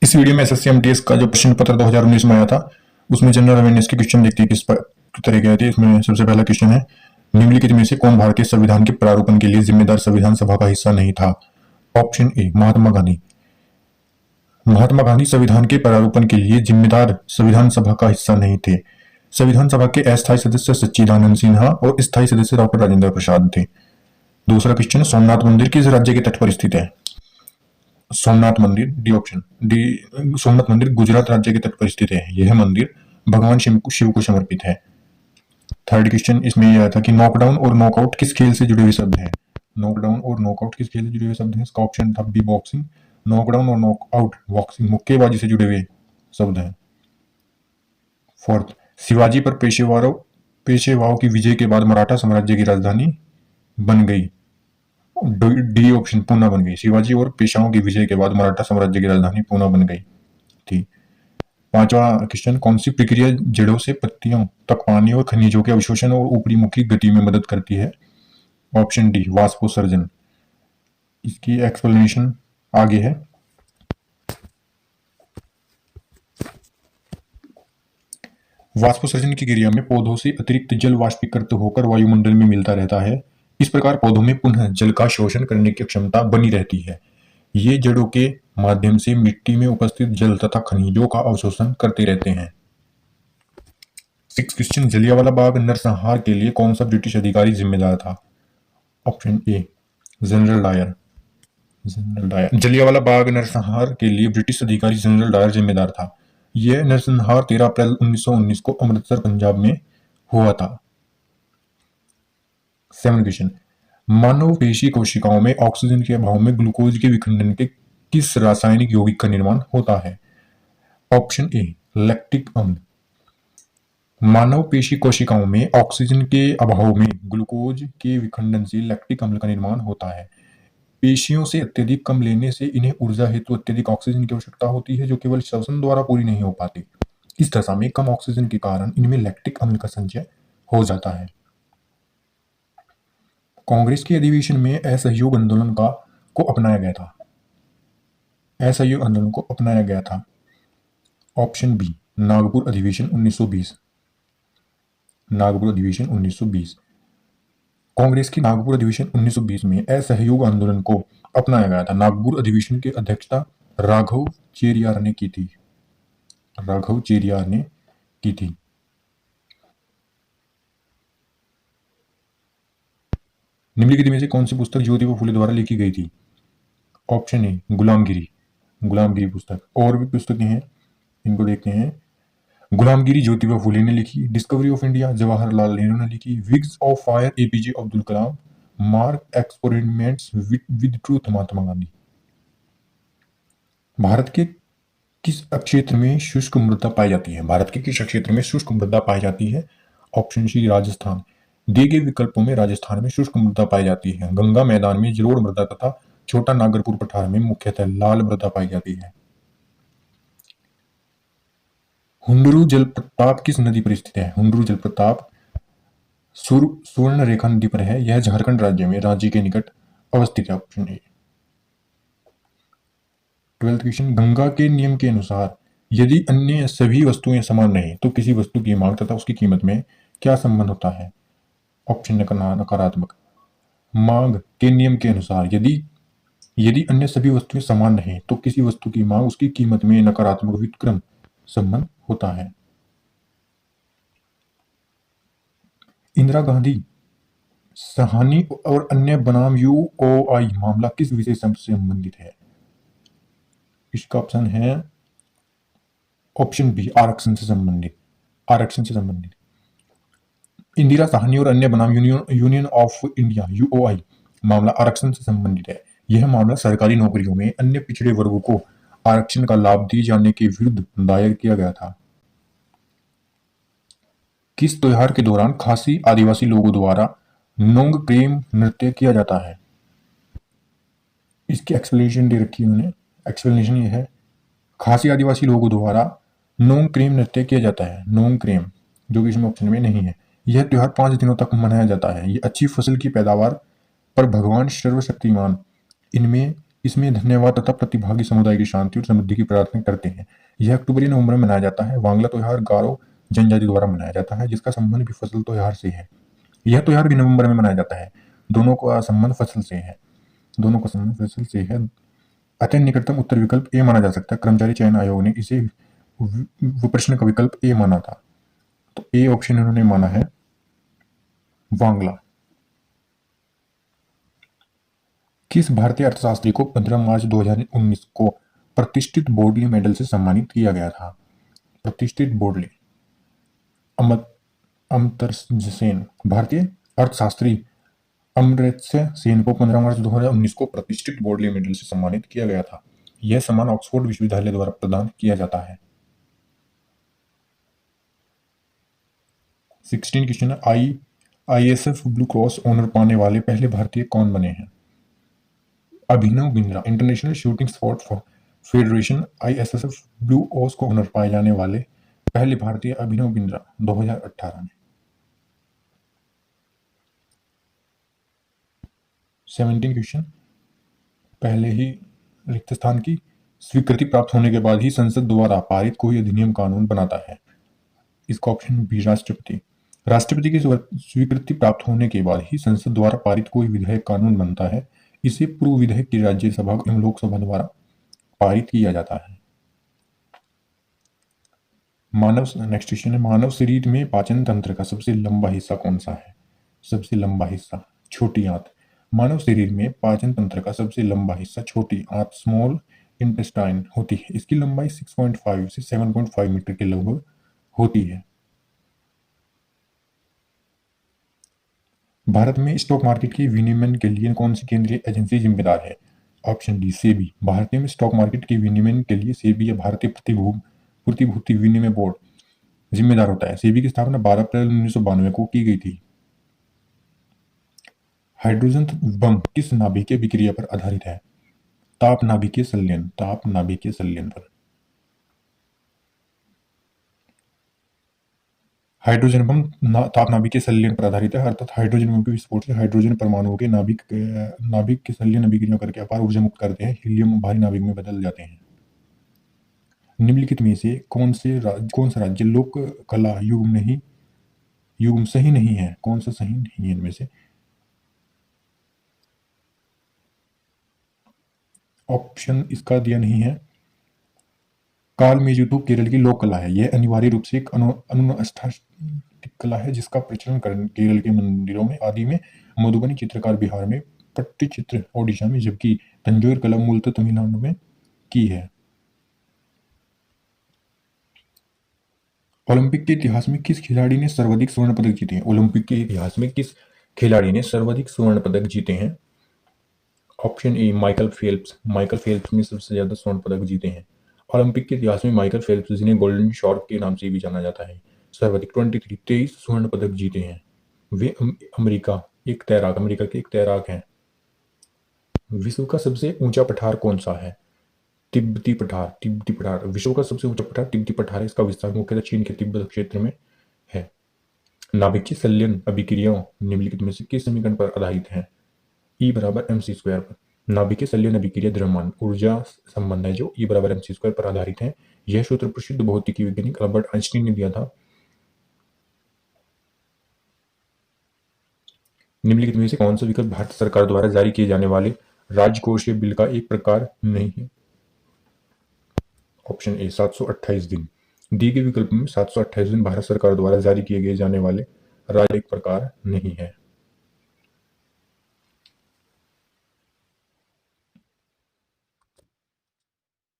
इस वीडियो में SSC MTS का जो प्रश्न पत्र 2019 में आया था उसमें जनरल अवेयरनेस के क्वेश्चन देखते हैं किस तरह के आए थे। इसमें सबसे पहला क्वेश्चन है, निम्नलिखित में से कौन भारतीय संविधान के प्रारूपण के लिए जिम्मेदार संविधान सभा का हिस्सा नहीं था? ऑप्शन ए महात्मा गांधी। महात्मा गांधी संविधान के प्रारूपण के लिए जिम्मेदार संविधान सभा का हिस्सा नहीं थे। संविधान सभा के अस्थायी सदस्य सच्चिदानंद सिन्हा और स्थायी सदस्य डॉक्टर राजेंद्र प्रसाद थे। दूसरा क्वेश्चन, सोमनाथ मंदिर किस राज्य के तट पर स्थित है? सोमनाथ मंदिर, डी ऑप्शन डी, सोमनाथ मंदिर गुजरात राज्य के तट पर स्थित है। यह मंदिर भगवान शिव को समर्पित है। थर्ड क्वेश्चन इसमें यह आया था कि नॉकडाउन और नॉकआउट किस खेल से जुड़े हुए शब्द हैं? नॉकडाउन और नॉकआउट किस खेल से जुड़े हुए शब्द हैं? इसका ऑप्शन था बी बॉक्सिंग। नॉकडाउन और नॉकआउट बॉक्सिंग मुक्केबाजी से जुड़े हुए शब्द हैं। फोर्थ, शिवाजी पर पेशवाओं की विजय के बाद मराठा साम्राज्य की राजधानी बन गई। डी ऑप्शन पूना बन गई। शिवाजी और पेशवाओं की विजय के बाद मराठा साम्राज्य की राजधानी पूना बन गई थी। पांचवा क्वेश्चन, कौन सी प्रक्रिया जड़ों से पत्तियों तक पानी और खनिजों के अवशोषण और ऊपरी मुखी गति में मदद करती है? ऑप्शन डी वाष्पोत्सर्जन। इसकी एक्सप्लेनेशन आगे है। वाष्पोत्सर्जन की क्रिया में पौधों से अतिरिक्त जल वाष्पीकृत होकर वायुमंडल में मिलता रहता है। इस प्रकार पौधों में पुनः जल का शोषण करने की क्षमता बनी रहती है। ये जड़ों के माध्यम से मिट्टी में उपस्थित जल तथा खनिजों का अवशोषण करते रहते हैं। सिक्स क्वेश्चन, जलियांवाला बाग नरसंहार के लिए कौन सा ब्रिटिश अधिकारी जिम्मेदार था? Option A general Dyer. Jallianwala Bagh नरसंहार के लिए ब्रिटिश अधिकारी जनरल डायर जिम्मेदार था। यह नरसंहार 13 अप्रैल 1919 को अमृतसर पंजाब में हुआ था। सेवन क्वेश्चन, मानव पेशी कोशिकाओं में ऑक्सीजन के अभाव में ग्लूकोज के विखंडन के किस रासायनिक यौगिक का निर्माण होता है? ऑप्शन ए लैक्टिक अम्ल। मानव पेशी कोशिकाओं में ऑक्सीजन के अभाव में ग्लूकोज के विखंडन से लैक्टिक अम्ल का निर्माण होता है। पेशियों से अत्यधिक कम लेने से इन्हें ऊर्जा हेतु अत्यधिक ऑक्सीजन की आवश्यकता होती है, जो केवल श्वसन द्वारा पूरी नहीं हो पाती। इस दशा में कम ऑक्सीजन के कारण इनमें लैक्टिक अम्ल का संचय हो जाता है। कांग्रेस के अधिवेशन में असहयोग आंदोलन को अपनाया गया था। असहयोग आंदोलन को अपनाया गया था। ऑप्शन बी नागपुर अधिवेशन 1920। नागपुर अधिवेशन 1920। कांग्रेस की नागपुर अधिवेशन 1920 में असहयोग आंदोलन को अपनाया गया था। नागपुर अधिवेशन की अध्यक्षता राघव चेरियार ने की थी। राघव चेरियार ने की थी। निम्नलिखित में से कौन सी पुस्तक ज्योतिबा फुले द्वारा लिखी गई थी? ऑप्शन ए गुलामगिरी। गुलामगिरी पुस्तक। और भी पुस्तकें हैं, इनको देखते हैं। गुलामगिरी ज्योतिबा फुले ने लिखी। Discovery of India Jawaharlal Nehru ने लिखी। Wings of fire APJ Abdul Kalam. मार्क experiments with truth Mahatma Gandhi. Bharat के किस क्षेत्र में शुष्क मृदा पाई जाती है? भारत के किस क्षेत्र में शुष्क मृदा पाई जाती है? Option C Rajasthan. दिए गए विकल्पों में राजस्थान में शुष्क मृदा पाई जाती है। गंगा मैदान में जलोढ़ मृदा तथा छोटा नागरपुर पठार में मुख्यतः लाल मृदा पाई जाती है। हुंडरू जलप्रपात किस नदी पर स्थित है? हुंडरू जलप्रपात सुवर्णरेखा नदी पर है। यह झारखंड राज्य में रांची के निकट अवस्थित है। Option A. 12th question, Ganga के नियम के अनुसार यदि अन्य सभी वस्तुएं समान नहीं तो किसी वस्तु की मांग तथा उसकी कीमत में क्या संबंध होता है? ऑप्शन नकारात्मक। मांग के नियम के अनुसार यदि अन्य सभी वस्तुएं समान नहीं तो किसी वस्तु की मांग उसकी कीमत में नकारात्मक व्युत्क्रम संबंध होता है। इंदिरा गांधी सहानी और अन्य बनाम यूओआई मामला किस विषय से संबंधित है? इसका ऑप्शन है ऑप्शन बी आरक्षण से संबंधित। आरक्षण से संबंधित। इंदिरा साहनी और अन्य बनाम यूनियन ऑफ इंडिया यूओआई मामला आरक्षण से संबंधित है। यह मामला सरकारी नौकरियों में अन्य पिछड़े वर्गों को आरक्षण का लाभ दिए जाने के विरुद्ध दायर किया गया था। किस त्योहार के दौरान खासी आदिवासी लोगों द्वारा नोंगक्रेम नृत्य किया जाता है? इसकी एक्सप्लेनेशन दे रखी है उन्होंने। एक्सप्लेनेशन ये है, खासी आदिवासी लोगों द्वारा नोंगक्रेम नृत्य किया जाता है। नोंगक्रेम, जो कि इसमें ऑप्शन में नहीं है। यह त्योहार 5 दिनों तक मनाया जाता है। ये अच्छी फसल की पैदावार पर भगवान सर्वशक्तिमान इनमें इसमें धन्यवाद तथा प्रतिभागी समुदाय की शांति और समृद्धि की प्रार्थना करते हैं। यह अक्टूबर या नवंबर में मनाया जाता है। वांगला त्योहार गारो जनजाति द्वारा मनाया जाता है, जिसका संबंध भी फसल त्योहार से है। यह त्योहार भी नवंबर में मनाया जाता है। दोनों का संबंध फसल से है। अतः निकटतम उत्तर विकल्प ए माना जा सकता है। कर्मचारी चयन आयोग ने इसे विप्रश्न का विकल्प ए माना था, तो ए ऑप्शन इन्होंने माना है वांगला। किस भारतीय अर्थशास्त्री को 15 मार्च 2019 को प्रतिष्ठित बोर्डली मेडल से सम्मानित किया गया था? प्रतिष्ठित बोर्डली अमर्त्य सेन। भारतीय अर्थशास्त्री अमर्त्य सेन को 15 मार्च 2019 को प्रतिष्ठित बोर्डली मेडल से सम्मानित किया गया था। यह सम्मान ऑक्सफोर्ड विश्वविद्यालय द्वारा प्रदान किया जाता है। 16 क्वेश्चन है, ISF ब्लू क्रॉस ऑनर पाने वाले पहले भारतीय कौन बने हैं? Abhinav Bindra. International Shooting Sport Federation ISF Blue Cross को ऑनर पाए जाने वाले पहले भारतीय अभिनव बिंद्रा 2018 में। 17 क्वेश्चन, पहले ही रिक्त स्थान की स्वीकृति प्राप्त होने के बाद ही संसद द्वारा पारित कोई अधिनियम कानून बनाता है? इसका ऑप्शन बी राष्ट्रपति। राष्ट्रपति की स्वीकृति प्राप्त होने के बाद ही संसद द्वारा पारित कोई विधेयक कानून बनता है। इसे पूर्व विधेयक की राज्यसभा एवं लोकसभा द्वारा पारित किया जाता है। नेक्स्ट क्वेश्चन है, मानव शरीर में पाचन तंत्र का सबसे लंबा हिस्सा कौन सा है? सबसे लंबा हिस्सा छोटी आंत। मानव शरीर में पाचन तंत्र का सबसे लंबा हिस्सा छोटी आंत स्मॉल इंटेस्टाइन होती है। इसकी लंबाई 6.5 से 7.5 मीटर के लगभग होती है। भारत में स्टॉक मार्केट के विनियमन के लिए कौन सी केंद्रीय एजेंसी जिम्मेदार है? Option D SEBI. भारत में स्टॉक मार्केट के विनियमन के लिए सेबी या भारतीय प्रतिभूति विनिमय बोर्ड जिम्मेदार होता है। सेबी की स्थापना 12 अप्रैल 1992 को की गई थी। हाइड्रोजन बम किस नाभिकीय अभिक्रिया पर आधारित है? ताप नाभिकीय संलयन पर। हाइड्रोजन बम ताप नाभिकीय संलयन पर आधारित है, अर्थात हाइड्रोजन बम के विस्फोट से हाइड्रोजन परमाणुओं के नाभिक के संलयन अभिक्रिया करके अपार ऊर्जा मुक्त करते हैं। हीलियम भारी नाभिक में बदल जाते हैं। निम्नलिखित में से कौन सा राज्य लोक कला युग्म सही नहीं है? कौन सा सही नहीं है इनमें से? ऑप्शन इसका दिया नहीं है। कालमेजुतु केरल की लोक कला है। यह अनिवार्य रूप से एक अनुष्ठानिक कला है, जिसका प्रचलन केरल के मंदिरों में आदि में, मधुबनी चित्रकार बिहार में, पट्टचित्र ओडिशा में, जबकि तंजौर कला मूलतः तमिलनाडु में की है। ओलंपिक के इतिहास में किस खिलाड़ी ने सर्वाधिक स्वर्ण पदक जीते हैं? ओलंपिक के इतिहास में किस खिलाड़ी ने सर्वाधिक स्वर्ण पदक जीते हैं? Option A Michael Phelps. Michael Phelps ने सबसे ज्यादा स्वर्ण पदक जीते हैं। ओलंपिक के इतिहास में माइकल फेल्प्स, जिन्हें गोल्डन शॉर्क के नाम से भी जाना जाता है, सर्वाधिक 23 स्वर्ण पदक जीते हैं। वे अमेरिका के एक तैराक हैं। विश्व का सबसे ऊंचा पठार कौन सा है? तिब्बती पठार। विश्व का सबसे ऊंचा पठार तिब्बती पठार है। इसका विस्तार मुख्यतः चीन के तिब्बत क्षेत्र में है। नाभिकीय संलयन अभिक्रियाओं निम्नलिखित में से किस समीकरण पर आधारित है? E बराबर mc स्क्वायर पर। नाभिकीय संलयन अभिक्रिया द्रव्यमान ऊर्जा संबंध है, जो E बराबर mc स्क्वायर पर आधारित है। यह सूत्र प्रसिद्ध भौतिकी वैज्ञानिक अल्बर्ट आइंस्टीन ने दिया था। निम्नलिखित में से कौन सा विकल्प भारत सरकार द्वारा जारी किए जाने वाले राजकोषीय बिल का एक प्रकार नहीं है? ऑप्शन ए 728 दिन। दिए गए विकल्प में 728 दिन भारत सरकार द्वारा जारी किए गए जाने वाले राज्य एक प्रकार नहीं है।